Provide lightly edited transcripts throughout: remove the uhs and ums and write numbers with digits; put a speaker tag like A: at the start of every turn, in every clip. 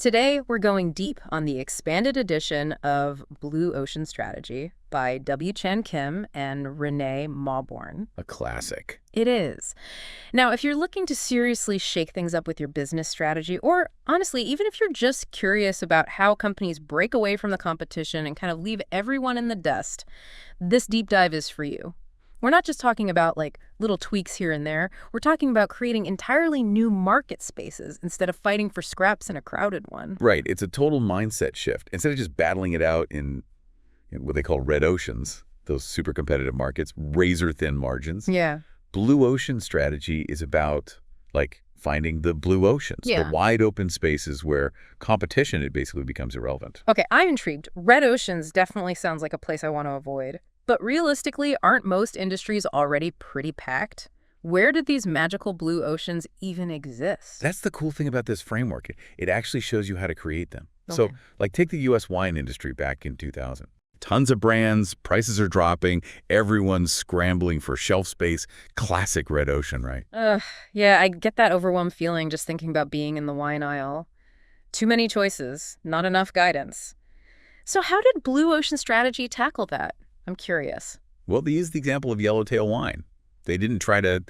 A: Today, we're going deep on the expanded edition of Blue Ocean Strategy by W. Chan Kim and Renée Mauborgne.
B: A classic.
A: It is. Now, if you're looking to seriously shake things up with your business strategy, or honestly, even if you're just curious about how companies break away from the competition and kind of leave everyone in the dust, this deep dive is for you. We're not just talking about little tweaks here and there. We're talking about creating entirely new market spaces instead of fighting for scraps in a crowded one.
B: Right. It's a total mindset shift. Instead of just battling it out in what they call red oceans, those super competitive markets, razor thin margins.
A: Yeah.
B: Blue ocean strategy is about finding the blue oceans, the wide open spaces where competition, it basically becomes irrelevant.
A: Okay, I'm intrigued. Red oceans definitely sounds like a place I want to avoid. But realistically, aren't most industries already pretty packed? Where did these magical blue oceans even exist?
B: That's the cool thing about this framework. It actually shows you how to create them.
A: Okay.
B: So, take the U.S. wine industry back in 2000. Tons of brands, prices are dropping, everyone's scrambling for shelf space. Classic red ocean, right?
A: Yeah, I get that overwhelmed feeling just thinking about being in the wine aisle. Too many choices, not enough guidance. So how did Blue Ocean Strategy tackle that? I'm curious.
B: Well, they used the example of yellowtail wine. They didn't try to,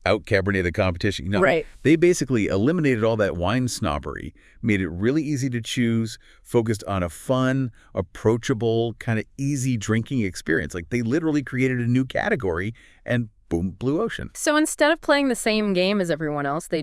B: out-Cabernet the competition. No,
A: right.
B: They basically eliminated all that wine snobbery, made it really easy to choose, focused on a fun, approachable, kind of easy drinking experience. They literally created a new category, and boom, blue ocean.
A: So instead of playing the same game as everyone else, they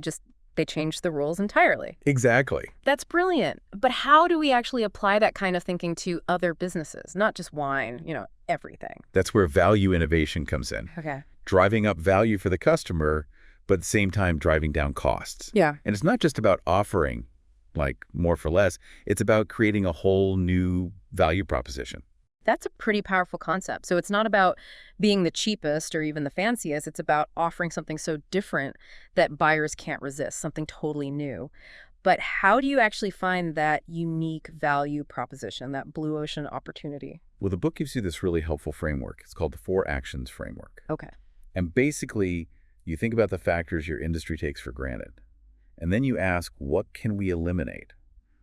A: changed the rules entirely.
B: Exactly.
A: That's brilliant. But how do we actually apply that kind of thinking to other businesses, not just wine, everything?
B: That's where value innovation comes in.
A: Okay.
B: Driving up value for the customer, but at the same time driving down costs.
A: Yeah.
B: And it's not just about offering, more for less. It's about creating a whole new value proposition.
A: That's a pretty powerful concept. So it's not about being the cheapest or even the fanciest. It's about offering something so different that buyers can't resist, something totally new. But how do you actually find that unique value proposition, that blue ocean opportunity?
B: Well, the book gives you this really helpful framework. It's called the 4 Actions Framework.
A: Okay.
B: And basically, you think about the factors your industry takes for granted. And then you ask, what can we eliminate?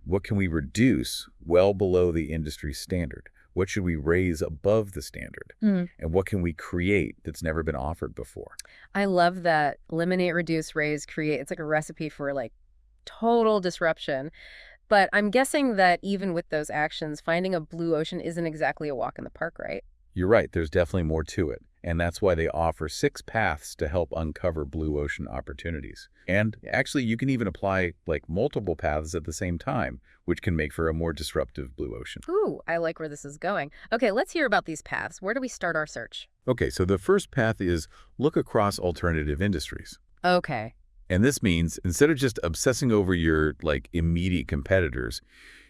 B: What can we reduce well below the industry standard? What should we raise above the standard? And what can we create that's never been offered before?
A: I love that. Eliminate, reduce, raise, create. It's like a recipe for total disruption. But I'm guessing that even with those actions, finding a blue ocean isn't exactly a walk in the park, right?
B: You're right. There's definitely more to it. And that's why they offer 6 paths to help uncover blue ocean opportunities. And actually, you can even apply multiple paths at the same time, which can make for a more disruptive blue ocean.
A: Ooh, I like where this is going. Okay, let's hear about these paths. Where do we start our search?
B: Okay, so the first path is look across alternative industries.
A: Okay.
B: And this means instead of just obsessing over your immediate competitors,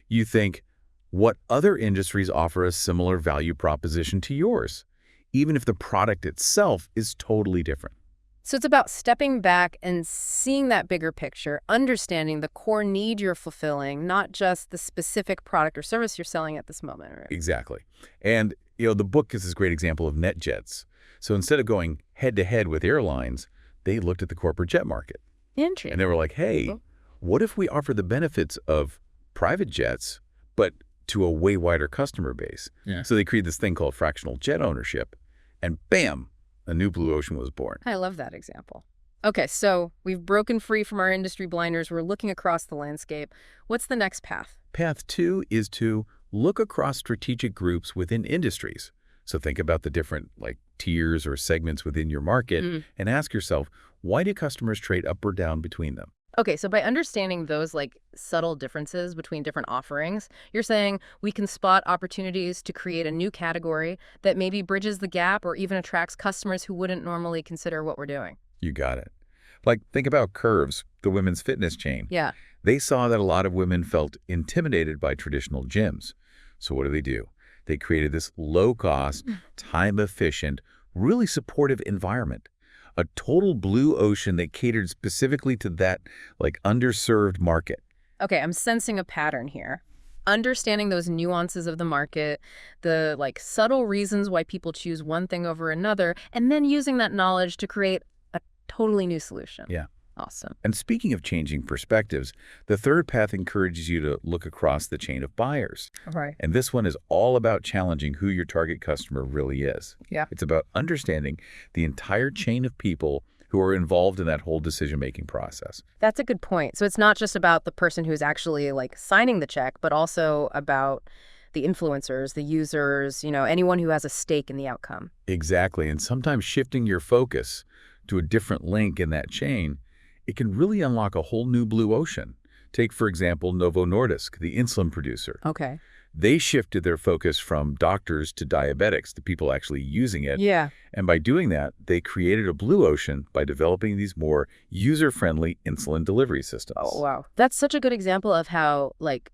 B: you think, what other industries offer a similar value proposition to yours, even if the product itself is totally different?
A: So it's about stepping back and seeing that bigger picture, understanding the core need you're fulfilling, not just the specific product or service you're selling at this moment. Right?
B: Exactly. And, the book is this great example of NetJets. So instead of going head-to-head with airlines, they looked at the corporate jet market.
A: Interesting.
B: And they were like, hey, what if we offer the benefits of private jets, but to a way wider customer base?
C: Yeah.
B: So they created this thing called fractional jet ownership, and bam, a new blue ocean was born.
A: I love that example. Okay, so we've broken free from our industry blinders. We're looking across the landscape. What's the next path?
B: Path 2 is to look across strategic groups within industries. So think about the different tiers or segments within your market and ask yourself, why do customers trade up or down between them?
A: Okay, so by understanding those subtle differences between different offerings, you're saying we can spot opportunities to create a new category that maybe bridges the gap or even attracts customers who wouldn't normally consider what we're doing.
B: You got it. Think about Curves, the women's fitness chain.
A: Yeah.
B: They saw that a lot of women felt intimidated by traditional gyms. So what do? They created this low-cost, time-efficient, really supportive environment. A total blue ocean that catered specifically to that underserved market.
A: Okay, I'm sensing a pattern here. Understanding those nuances of the market, the subtle reasons why people choose one thing over another, and then using that knowledge to create a totally new solution.
B: Yeah.
A: Awesome.
B: And speaking of changing perspectives, the third path encourages you to look across the chain of buyers.
A: Right.
B: And this one is all about challenging who your target customer really is.
A: Yeah.
B: It's about understanding the entire chain of people who are involved in that whole decision-making process.
A: That's a good point. So it's not just about the person who's actually like signing the check, but also about the influencers, the users, anyone who has a stake in the outcome.
B: Exactly. And sometimes shifting your focus to a different link in that chain, it can really unlock a whole new blue ocean. Take, for example, Novo Nordisk, the insulin producer.
A: Okay.
B: They shifted their focus from doctors to diabetics, the people actually using it.
A: Yeah.
B: And by doing that, they created a blue ocean by developing these more user-friendly insulin delivery systems.
A: Oh, wow. That's such a good example of how, like,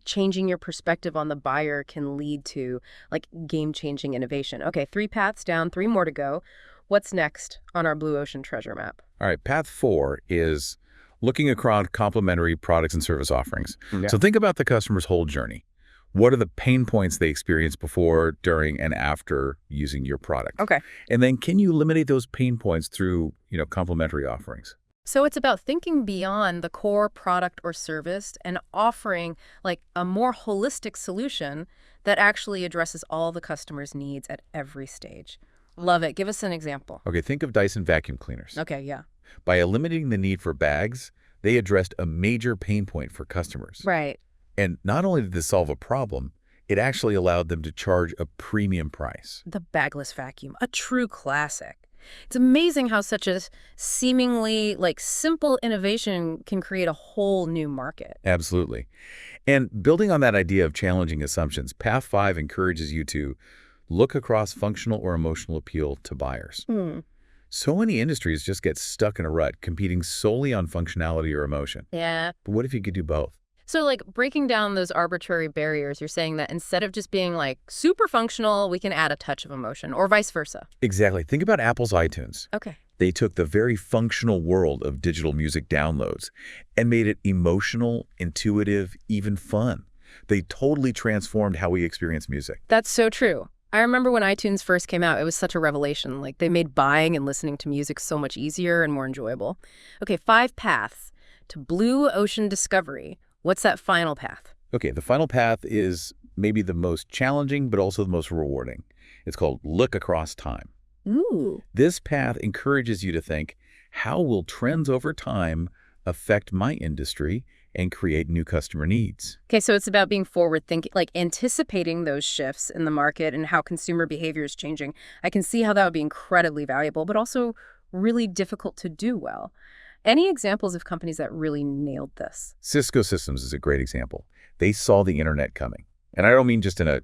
A: changing your perspective on the buyer can lead to, like, game-changing innovation. Okay, 3 paths down, 3 more to go. What's next on our blue ocean treasure map?
B: All right, path 4 is looking across complementary products and service offerings.
A: Yeah.
B: So think about the customer's whole journey. What are the pain points they experience before, during, and after using your product?
A: Okay.
B: And then can you eliminate those pain points through, complementary offerings?
A: So it's about thinking beyond the core product or service and offering like a more holistic solution that actually addresses all the customer's needs at every stage. Love it. Give us an example.
B: Okay, think of Dyson vacuum cleaners.
A: Okay, yeah.
B: By eliminating the need for bags, they addressed a major pain point for customers.
A: Right.
B: And not only did this solve a problem, it actually allowed them to charge a premium price.
A: The bagless vacuum, a true classic. It's amazing how such a seemingly like simple innovation can create a whole new market.
B: Absolutely. And building on that idea of challenging assumptions, Path 5 encourages you to look across functional or emotional appeal to buyers. So many industries just get stuck in a rut, competing solely on functionality or emotion.
A: Yeah.
B: But what if you could do both?
A: So like breaking down those arbitrary barriers, you're saying that instead of just being like super functional, we can add a touch of emotion or vice versa.
B: Exactly. Think about Apple's iTunes.
A: Okay.
B: They took the very functional world of digital music downloads and made it emotional, intuitive, even fun. They totally transformed how we experience music.
A: That's so true. I remember when iTunes first came out, it was such a revelation. Like they made buying and listening to music so much easier and more enjoyable. Okay, 5 paths to blue ocean discovery. What's that final path?
B: Okay, the final path is maybe the most challenging, but also the most rewarding. It's called look across time.
A: Ooh.
B: This path encourages you to think, how will trends over time affect my industry and create new customer needs?
A: Okay, so it's about being forward thinking, like anticipating those shifts in the market and how consumer behavior is changing. I can see how that would be incredibly valuable, but also really difficult to do well. Any examples of companies that really nailed this?
B: Cisco Systems is a great example. They saw the internet coming. And I don't mean just in a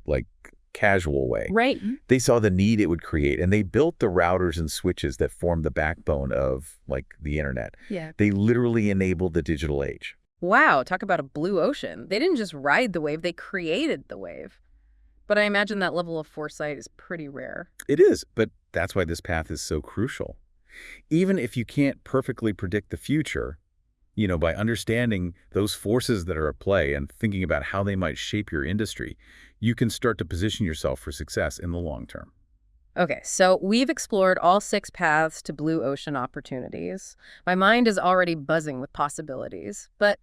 B: casual way.
A: Right.
B: They saw the need it would create, and they built the routers and switches that form the backbone of the internet.
A: Yeah.
B: They literally enabled the digital age.
A: Wow, talk about a blue ocean. They didn't just ride the wave, they created the wave. But I imagine that level of foresight is pretty rare.
B: It is, but that's why this path is so crucial. Even if you can't perfectly predict the future, by understanding those forces that are at play and thinking about how they might shape your industry, you can start to position yourself for success in the long term.
A: Okay, so we've explored all 6 paths to blue ocean opportunities. My mind is already buzzing with possibilities, but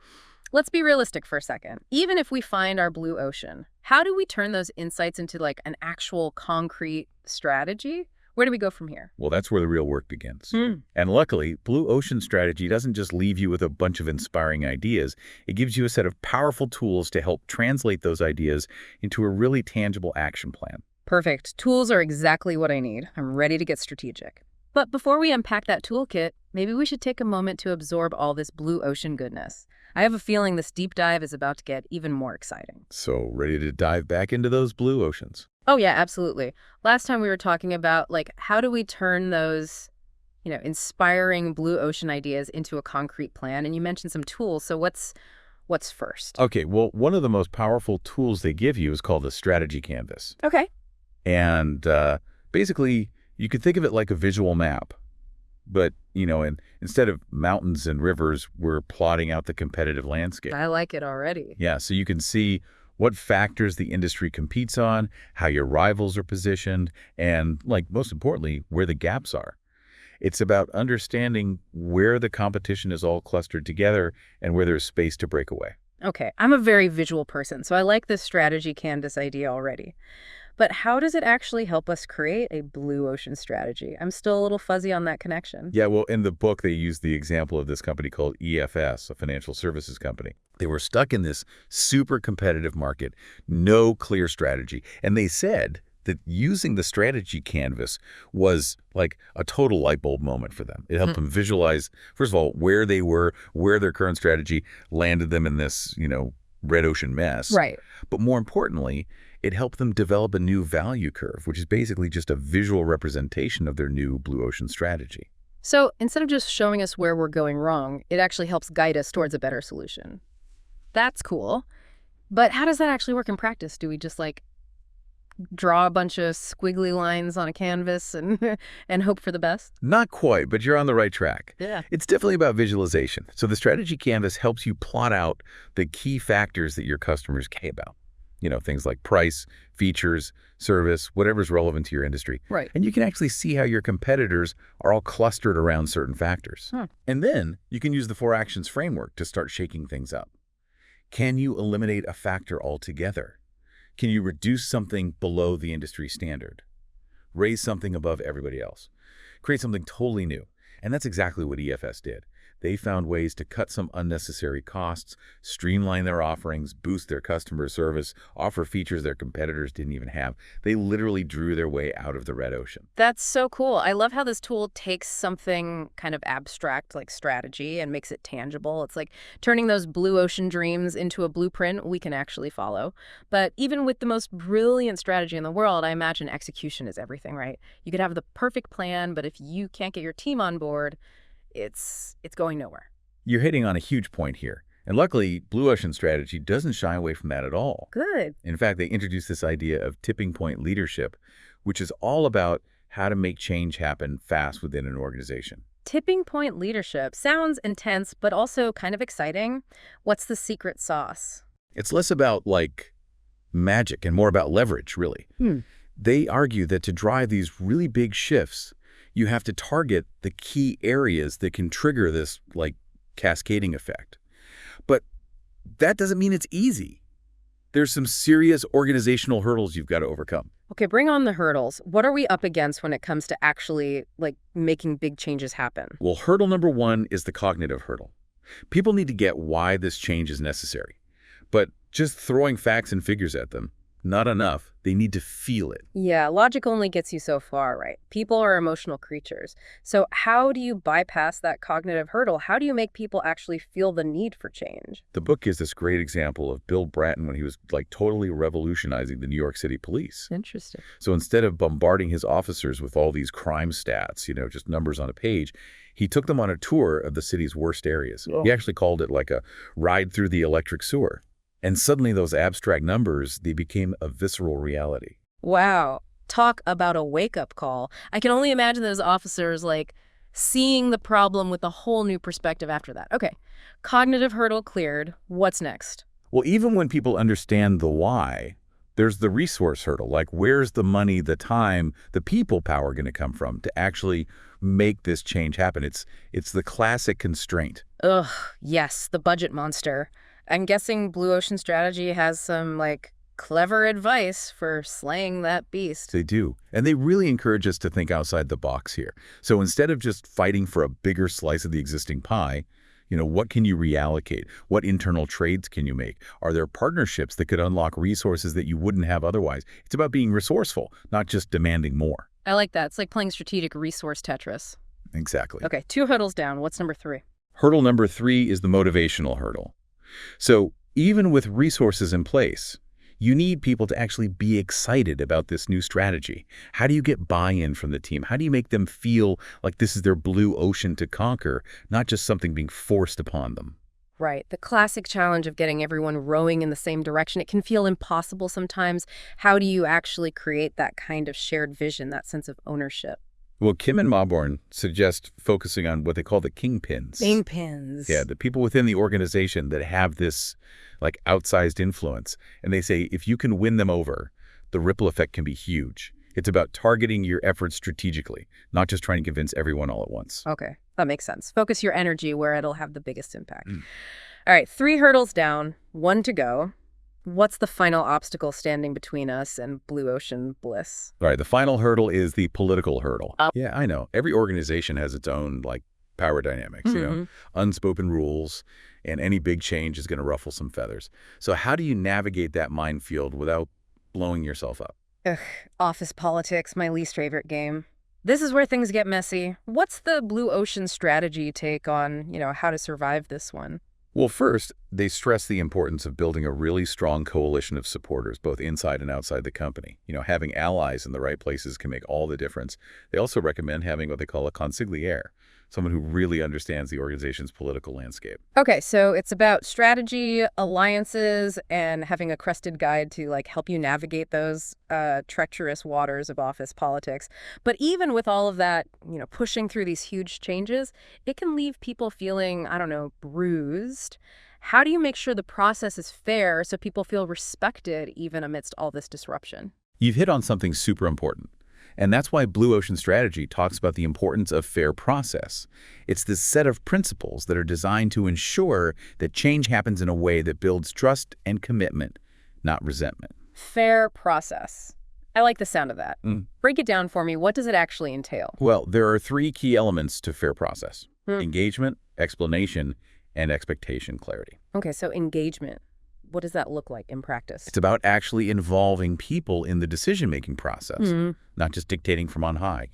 A: let's be realistic for a second. Even if we find our blue ocean, how do we turn those insights into an actual concrete strategy? Where do we go from here?
B: Well, that's where the real work begins. And luckily, Blue Ocean Strategy doesn't just leave you with a bunch of inspiring ideas. It gives you a set of powerful tools to help translate those ideas into a really tangible action plan.
A: Perfect. Tools are exactly what I need. I'm ready to get strategic. But before we unpack that toolkit, maybe we should take a moment to absorb all this blue ocean goodness. I have a feeling this deep dive is about to get even more exciting.
B: So, ready to dive back into those blue oceans?
A: Oh, yeah, absolutely. Last time we were talking about, how do we turn those, inspiring blue ocean ideas into a concrete plan? And you mentioned some tools. So what's first?
B: Okay, well, one of the most powerful tools they give you is called the strategy canvas.
A: Okay.
B: And basically, you could think of it like a visual map. But, instead of mountains and rivers, we're plotting out the competitive landscape.
A: I like it already.
B: Yeah, so you can see what factors the industry competes on, how your rivals are positioned, and, most importantly, where the gaps are. It's about understanding where the competition is all clustered together and where there's space to break away.
A: Okay, I'm a very visual person, so I like this strategy canvas idea already. But how does it actually help us create a blue ocean strategy? I'm still a little fuzzy on that connection.
B: Yeah, well, in the book, they use the example of this company called EFS, a financial services company. They were stuck in this super competitive market, no clear strategy. And they said that using the strategy canvas was like a total light bulb moment for them. It helped them visualize, first of all, where they were, where their current strategy landed them in this, red ocean mess.
A: Right.
B: But more importantly, it helped them develop a new value curve, which is basically just a visual representation of their new blue ocean strategy.
A: So instead of just showing us where we're going wrong, it actually helps guide us towards a better solution. That's cool. But how does that actually work in practice? Do we just draw a bunch of squiggly lines on a canvas and and hope for the best?
B: Not quite, but you're on the right track.
A: Yeah.
B: It's definitely about visualization. So the strategy canvas helps you plot out the key factors that your customers care about. Things like price, features, service, whatever's relevant to your industry.
A: Right.
B: And you can actually see how your competitors are all clustered around certain factors.
A: Huh.
B: And then you can use the 4 actions framework to start shaking things up. Can you eliminate a factor altogether? Can you reduce something below the industry standard? Raise something above everybody else? Create something totally new. And that's exactly what EFS did. They found ways to cut some unnecessary costs, streamline their offerings, boost their customer service, offer features their competitors didn't even have. They literally drew their way out of the red ocean.
A: That's so cool. I love how this tool takes something kind of abstract like strategy and makes it tangible. It's like turning those blue ocean dreams into a blueprint we can actually follow. But even with the most brilliant strategy in the world, I imagine execution is everything, right? You could have the perfect plan, but if you can't get your team on board, it's going nowhere.
B: You're hitting on a huge point here. And luckily, Blue Ocean Strategy doesn't shy away from that at all.
A: Good.
B: In fact, they introduced this idea of tipping point leadership, which is all about how to make change happen fast within an organization.
A: Tipping point leadership sounds intense, but also kind of exciting. What's the secret sauce?
B: It's less about, magic and more about leverage, really. They argue that to drive these really big shifts, you have to target the key areas that can trigger this, cascading effect. But that doesn't mean it's easy. There's some serious organizational hurdles you've got to overcome.
A: Okay, bring on the hurdles. What are we up against when it comes to actually, making big changes happen?
B: Well, hurdle number 1 is the cognitive hurdle. People need to get why this change is necessary. But just throwing facts and figures at them, not enough. They need to feel it.
A: Yeah, logic only gets you so far, right? People are emotional creatures. So how do you bypass that cognitive hurdle? How do you make people actually feel the need for change?
B: The book gives this great example of Bill Bratton when he was totally revolutionizing the New York City police.
A: Interesting.
B: So instead of bombarding his officers with all these crime stats, just numbers on a page, he took them on a tour of the city's worst areas.
A: Oh.
B: He actually called it a ride through the electric sewer. And suddenly those abstract numbers, they became a visceral reality.
A: Wow. Talk about a wake-up call. I can only imagine those officers, seeing the problem with a whole new perspective after that. Okay, cognitive hurdle cleared. What's next?
B: Well, even when people understand the why, there's the resource hurdle. Where's the money, the time, the people power going to come from to actually make this change happen? It's the classic constraint.
A: Ugh, yes, the budget monster. I'm guessing Blue Ocean Strategy has some, clever advice for slaying that beast.
B: They do. And they really encourage us to think outside the box here. So instead of just fighting for a bigger slice of the existing pie, what can you reallocate? What internal trades can you make? Are there partnerships that could unlock resources that you wouldn't have otherwise? It's about being resourceful, not just demanding more.
A: I like that. It's like playing strategic resource Tetris.
B: Exactly.
A: Okay, 2 hurdles down. What's number 3?
B: Hurdle number 3 is the motivational hurdle. So even with resources in place, you need people to actually be excited about this new strategy. How do you get buy-in from the team? How do you make them feel like this is their blue ocean to conquer, not just something being forced upon them?
A: Right. The classic challenge of getting everyone rowing in the same direction. It can feel impossible sometimes. How do you actually create that kind of shared vision, that sense of ownership?
B: Well, Kim and Mauborgne suggest focusing on what they call the kingpins.
A: Kingpins.
B: Yeah, the people within the organization that have this outsized influence. And they say if you can win them over, the ripple effect can be huge. It's about targeting your efforts strategically, not just trying to convince everyone all at once.
A: Okay, that makes sense. Focus your energy where it'll have the biggest impact.
B: Mm.
A: All right, 3 hurdles down, 1 to go. What's the final obstacle standing between us and blue ocean bliss?
B: All right, the final hurdle is the political hurdle. Yeah, I know. Every organization has its own, power dynamics, unspoken rules, and any big change is going to ruffle some feathers. So how do you navigate that minefield without blowing yourself up?
A: Ugh, office politics, my least favorite game. This is where things get messy. What's the blue ocean strategy take on, how to survive this one?
B: Well, first, they stress the importance of building a really strong coalition of supporters, both inside and outside the company. Having allies in the right places can make all the difference. They also recommend having what they call a consigliere, someone who really understands the organization's political landscape.
A: Okay, so it's about strategy, alliances, and having a crested guide to help you navigate those treacherous waters of office politics. But even with all of that, pushing through these huge changes, it can leave people feeling, I don't know, bruised. How do you make sure the process is fair so people feel respected even amidst all this disruption?
B: You've hit on something super important. And that's why Blue Ocean Strategy talks about the importance of fair process. It's this set of principles that are designed to ensure that change happens in a way that builds trust and commitment, not resentment.
A: Fair process. I like the sound of that. Break it down for me. What does it actually entail?
B: Well, there are 3 key elements to fair process: engagement, explanation, and expectation clarity.
A: Okay, so engagement. What does that look like in practice?
B: It's about actually involving people in the decision-making process, not just dictating from on high,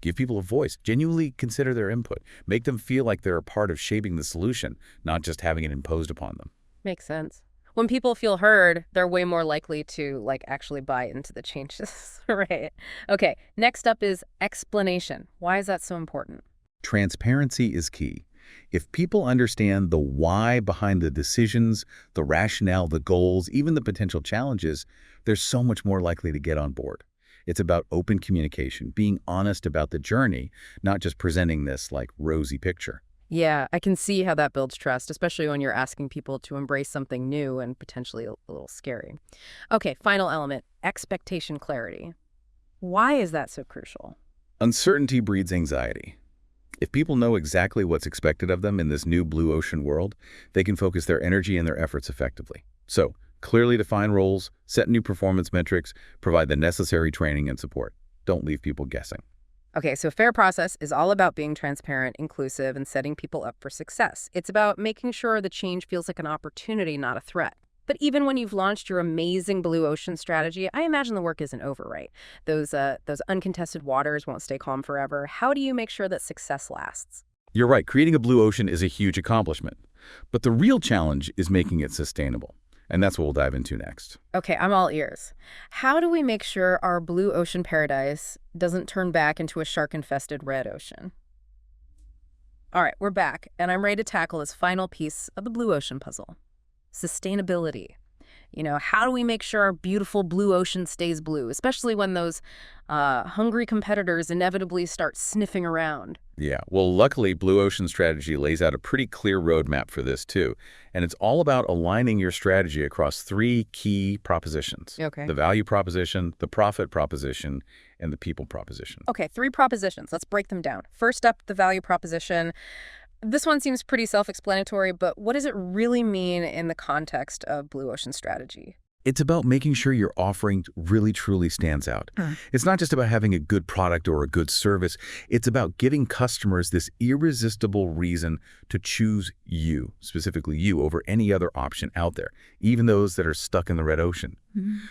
B: Give people a voice. Genuinely consider their input. Make them feel like they're a part of shaping the solution, not just having it imposed upon them.
A: Makes sense. When people feel heard, they're way more likely to, actually buy into the changes. Right. Okay, next up is explanation. Why is that so important?
B: Transparency is key. If people understand the why behind the decisions, the rationale, the goals, even the potential challenges, they're so much more likely to get on board. It's about open communication, being honest about the journey, not just presenting this rosy picture.
A: Yeah, I can see how that builds trust, especially when you're asking people to embrace something new and potentially a little scary. Okay, final element, expectation clarity. Why is that so crucial?
B: Uncertainty breeds anxiety. If people know exactly what's expected of them in this new blue ocean world, they can focus their energy and their efforts effectively. So, clearly define roles, set new performance metrics, provide the necessary training and support. Don't leave people guessing.
A: Okay, so fair process is all about being transparent, inclusive, and setting people up for success. It's about making sure the change feels like an opportunity, not a threat. But even when you've launched your amazing blue ocean strategy, I imagine the work isn't over, right? Those uncontested waters won't stay calm forever. How do you make sure that success lasts?
B: You're right, creating a blue ocean is a huge accomplishment. But the real challenge is making it sustainable. And that's what we'll dive into next.
A: Okay, I'm all ears. How do we make sure our blue ocean paradise doesn't turn back into a shark-infested red ocean? All right, we're back, and I'm ready to tackle this final piece of the blue ocean puzzle. Sustainability. How do we make sure our beautiful blue ocean stays blue, especially when those hungry competitors inevitably start sniffing around?
B: Yeah, well, luckily, Blue Ocean Strategy lays out a pretty clear roadmap for this, too. And it's all about aligning your strategy across 3 key propositions.
A: Okay.
B: The value proposition, the profit proposition, and the people proposition.
A: Okay, 3 propositions. Let's break them down. First up, the value proposition. This one seems pretty self-explanatory, but what does it really mean in the context of Blue Ocean Strategy?
B: It's about making sure your offering really truly stands out. It's not just about having a good product or a good service. It's about giving customers this irresistible reason to choose you, specifically you, over any other option out there, even those that are stuck in the red ocean.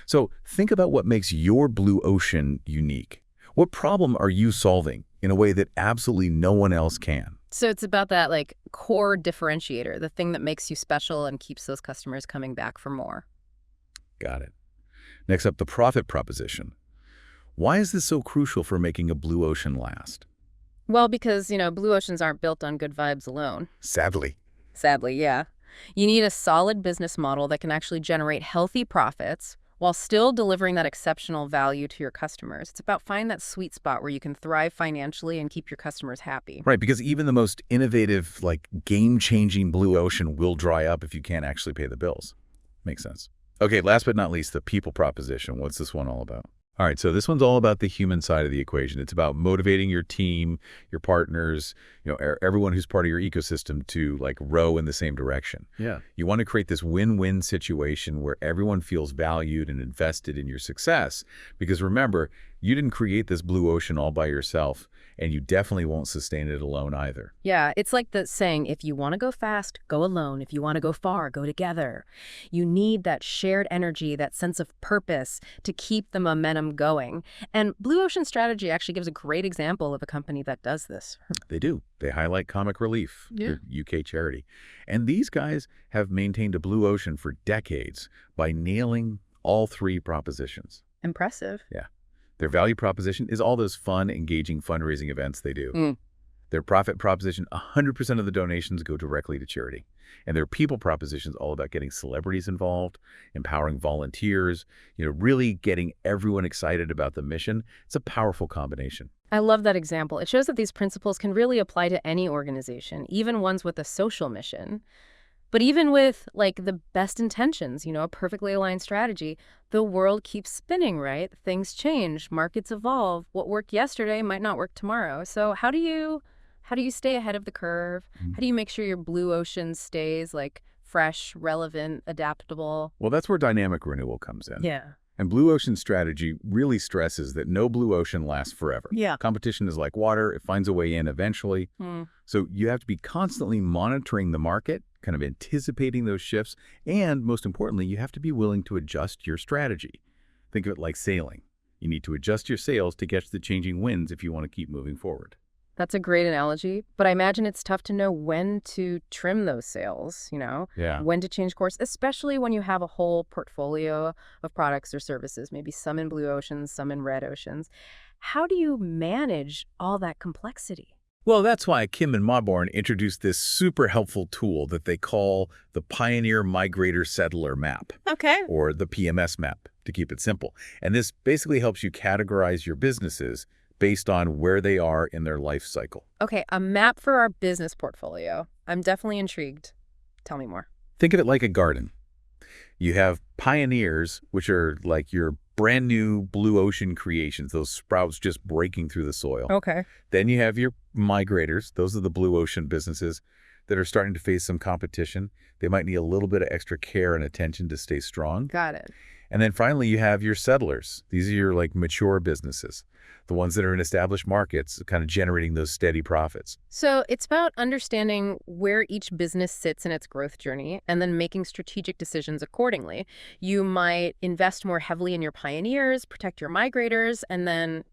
B: So think about what makes your blue ocean unique. What problem are you solving in a way that absolutely no one else can?
A: So it's about that core differentiator, the thing that makes you special and keeps those customers coming back for more.
B: Got it. Next up, the profit proposition. Why is this so crucial for making a blue ocean last?
A: Well, because, blue oceans aren't built on good vibes alone.
B: Sadly.
A: Sadly, yeah. You need a solid business model that can actually generate healthy profits while still delivering that exceptional value to your customers. It's about finding that sweet spot where you can thrive financially and keep your customers happy.
B: Right, because even the most innovative, game-changing blue ocean will dry up if you can't actually pay the bills. Makes sense. Okay, last but not least, the people proposition. What's this one all about? All right, so this one's all about the human side of the equation. It's about motivating your team, your partners, everyone who's part of your ecosystem to like row in the same direction.
C: Yeah.
B: You want to create this win-win situation where everyone feels valued and invested in your success. Because remember, you didn't create this blue ocean all by yourself, and you definitely won't sustain it alone either.
A: Yeah, it's like the saying, if you want to go fast, go alone. If you want to go far, go together. You need that shared energy, that sense of purpose to keep the momentum going. And Blue Ocean Strategy actually gives a great example of a company that does this.
B: They do. They highlight Comic Relief,
C: Yeah.
B: their UK charity. And these guys have maintained a blue ocean for decades by nailing all three propositions.
A: Impressive.
B: Yeah. Their value proposition is all those fun, engaging fundraising events they do.
A: Mm.
B: Their profit proposition, 100% of the donations go directly to charity. And their people proposition is all about getting celebrities involved, empowering volunteers, really getting everyone excited about the mission. It's a powerful combination.
A: I love that example. It shows that these principles can really apply to any organization, even ones with a social mission. But even with, like, the best intentions, a perfectly aligned strategy, the world keeps spinning, right? Things change, markets evolve. What worked yesterday might not work tomorrow. So how do you stay ahead of the curve? How do you make sure your blue ocean stays, like, fresh, relevant, adaptable?
B: Well, that's where dynamic renewal comes in.
A: Yeah.
B: And Blue Ocean Strategy really stresses that no blue ocean lasts forever.
A: Yeah.
B: Competition is like water. It finds a way in eventually. So you have to be constantly monitoring the market, kind of anticipating those shifts, and most importantly, you have to be willing to adjust your strategy. Think of it like sailing. You need to adjust your sails to catch the changing winds if you want to keep moving forward.
A: That's a great analogy, but I imagine it's tough to know when to trim those sails,
B: Yeah.
A: when to change course, especially when you have a whole portfolio of products or services, maybe some in blue oceans, some in red oceans. How do you manage all that complexity?
B: Well, that's why Kim and Mauborgne introduced this super helpful tool that they call the Pioneer Migrator Settler Map,
A: Okay.
B: or the PMS map, to keep it simple. And this basically helps you categorize your businesses based on where they are in their life cycle.
A: Okay, a map for our business portfolio. I'm definitely intrigued. Tell me more.
B: Think of it like a garden. You have pioneers, which are like your brand new blue ocean creations, those sprouts just breaking through the soil.
A: Okay.
B: Then you have your migrators. Those are the blue ocean businesses that are starting to face some competition. They might need a little bit of extra care and attention to stay strong.
A: Got it.
B: And then finally, you have your settlers. These are your like mature businesses, the ones that are in established markets, kind of generating those steady profits.
A: So it's about understanding where each business sits in its growth journey and then making strategic decisions accordingly. You might invest more heavily in your pioneers, protect your migrators, and then,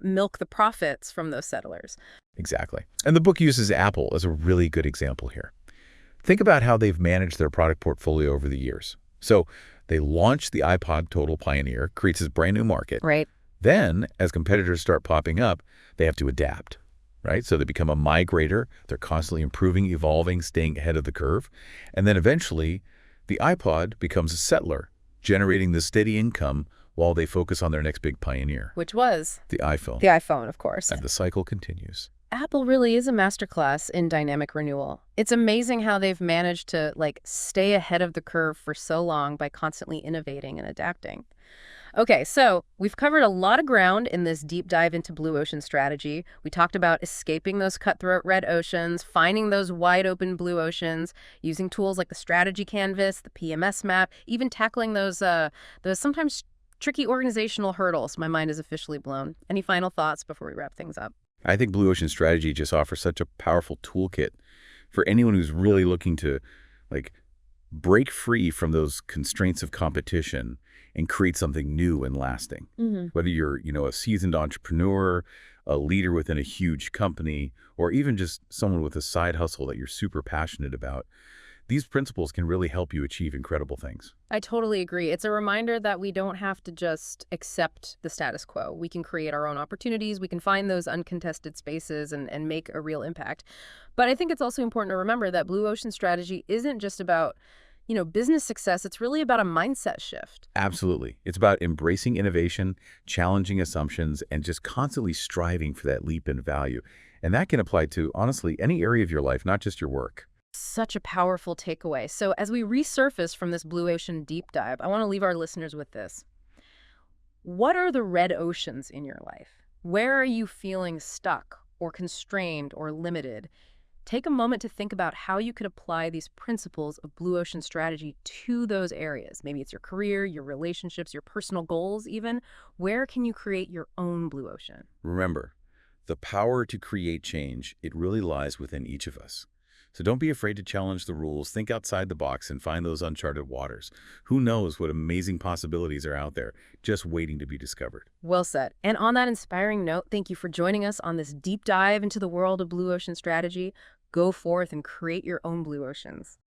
A: milk the profits from those settlers.
B: Exactly. And the book uses Apple as a really good example here. Think about how they've managed their product portfolio over the years. So they launched the iPod Total Pioneer, creates this brand new market.
A: Right.
B: Then, as competitors start popping up, they have to adapt, right? So they become a migrator. They're constantly improving, evolving, staying ahead of the curve. And then eventually, the iPod becomes a settler, generating the steady income while they focus on their next big pioneer,
A: Which was
B: the iPhone.
A: the iPhone, of course.
B: And the cycle continues.
A: Apple really is a masterclass in dynamic renewal. It's amazing how they've managed to, stay ahead of the curve for so long by constantly innovating and adapting. Okay, so we've covered a lot of ground in this deep dive into blue ocean strategy. We talked about escaping those cutthroat red oceans, finding those wide open blue oceans, using tools like the strategy canvas, the PMS map, even tackling those sometimes tricky organizational hurdles. My mind is officially blown. Any final thoughts before we wrap things up?
B: I think Blue Ocean Strategy just offers such a powerful toolkit for anyone who's really looking to break free from those constraints of competition and create something new and lasting. Whether you're, a seasoned entrepreneur, a leader within a huge company, or even just someone with a side hustle that you're super passionate about, these principles can really help you achieve incredible things.
A: I totally agree. It's a reminder that we don't have to just accept the status quo. We can create our own opportunities. We can find those uncontested spaces and make a real impact. But I think it's also important to remember that Blue Ocean Strategy isn't just about, business success. It's really about a mindset shift.
B: Absolutely. It's about embracing innovation, challenging assumptions, and just constantly striving for that leap in value. And that can apply to, honestly, any area of your life, not just your work.
A: Such a powerful takeaway. So as we resurface from this blue ocean deep dive, I want to leave our listeners with this. What are the red oceans in your life? Where are you feeling stuck or constrained or limited? Take a moment to think about how you could apply these principles of blue ocean strategy to those areas. Maybe it's your career, your relationships, your personal goals, even. Where can you create your own blue ocean?
B: Remember, the power to create change, it really lies within each of us. So don't be afraid to challenge the rules, think outside the box, and find those uncharted waters. Who knows what amazing possibilities are out there just waiting to be discovered.
A: Well said. And on that inspiring note, thank you for joining us on this deep dive into the world of blue ocean strategy. Go forth and create your own blue oceans.